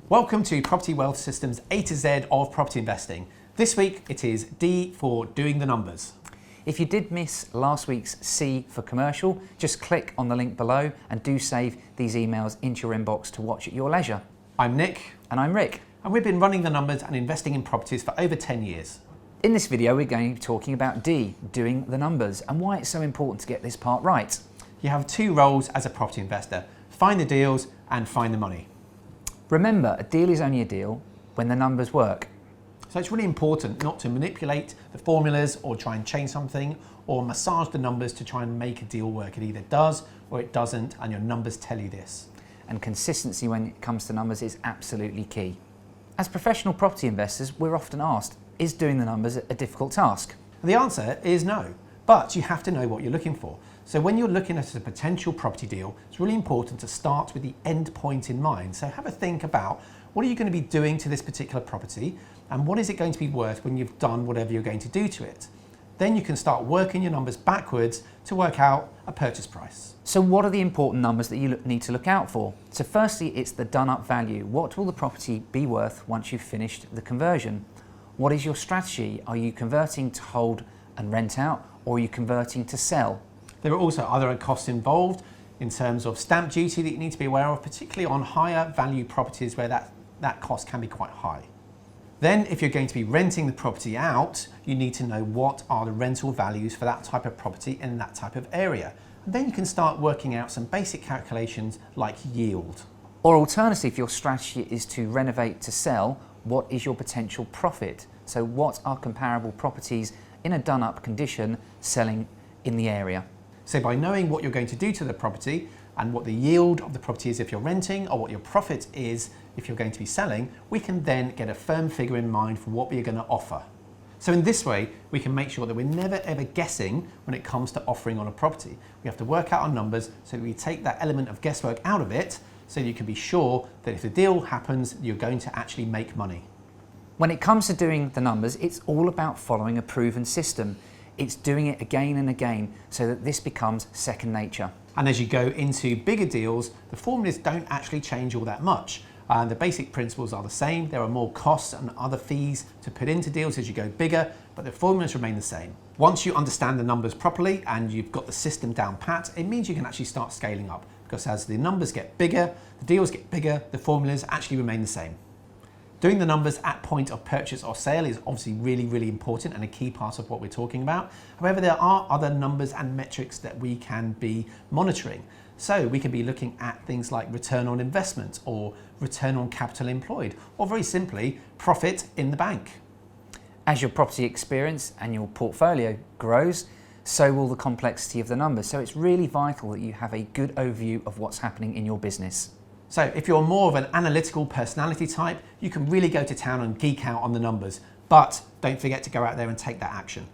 Welcome to Property Wealth Systems A to Z of property investing. This week it is D for doing the numbers. If you did miss last week's C for commercial, just click on the link below and do save these emails into your inbox to watch at your leisure. I'm Nick. And I'm Rick. And we've been running the numbers and investing in properties for over 10 years. In this video we're going to be talking about D, doing the numbers, and why it's so important to get this part right. You have two roles as a property investor: find the deals and find the money. Remember, a deal is only a deal when the numbers work. So it's really important not to manipulate the formulas or try and change something or massage the numbers to try and make a deal work. It either does or it doesn't, and your numbers tell you this. And consistency when it comes to numbers is absolutely key. As professional property investors, we're often asked, is doing the numbers a difficult task? The answer is no, but you have to know what you're looking for. So when you're looking at a potential property deal, it's really important to start with the end point in mind. So have a think about, what are you going to be doing to this particular property, and what is it going to be worth when you've done whatever you're going to do to it? Then you can start working your numbers backwards to work out a purchase price. So what are the important numbers that you need to look out for? So firstly, it's the done up value. What will the property be worth once you've finished the conversion? What is your strategy? Are you converting to hold and rent out, or are you converting to sell? There are also other costs involved in terms of stamp duty that you need to be aware of, particularly on higher value properties where that cost can be quite high. Then if you're going to be renting the property out, you need to know what are the rental values for that type of property in that type of area. And then you can start working out some basic calculations like yield. Or alternatively, if your strategy is to renovate to sell, what is your potential profit? So what are comparable properties in a done up condition selling in the area? So by knowing what you're going to do to the property and what the yield of the property is if you're renting, or what your profit is if you're going to be selling, we can then get a firm figure in mind for what we're going to offer. So in this way, we can make sure that we're never ever guessing when it comes to offering on a property. We have to work out our numbers so that we take that element of guesswork out of it, so you can be sure that if the deal happens, you're going to actually make money. When it comes to doing the numbers, it's all about following a proven system. It's doing it again and again so that this becomes second nature. And as you go into bigger deals, the formulas don't actually change all that much. The basic principles are the same. There are more costs and other fees to put into deals as you go bigger, but the formulas remain the same. Once you understand the numbers properly and you've got the system down pat, it means you can actually start scaling up, because as the numbers get bigger, the deals get bigger, the formulas actually remain the same. Doing the numbers at point of purchase or sale is obviously really important and a key part of what we're talking about. However, there are other numbers and metrics that we can be monitoring. So we can be looking at things like return on investment or return on capital employed, or very simply, profit in the bank. As your property experience and your portfolio grows, so will the complexity of the numbers. So it's really vital that you have a good overview of what's happening in your business. So if you're more of an analytical personality type, you can really go to town and geek out on the numbers, but don't forget to go out there and take that action.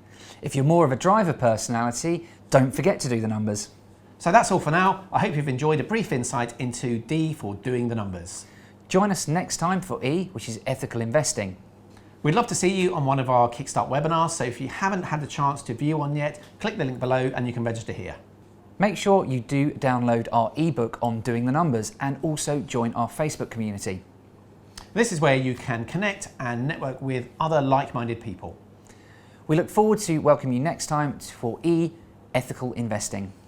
If you're more of a driver personality, don't forget to do the numbers. So that's all for now. I hope you've enjoyed a brief insight into D for doing the numbers. Join us next time for E, which is ethical investing. We'd love to see you on one of our Kickstart webinars, so if you haven't had the chance to view one yet, click the link below and you can register here. Make sure you do download our ebook on doing the numbers and also join our Facebook community. This is where you can connect and network with other like-minded people. We look forward to welcoming you next time for E, ethical investing.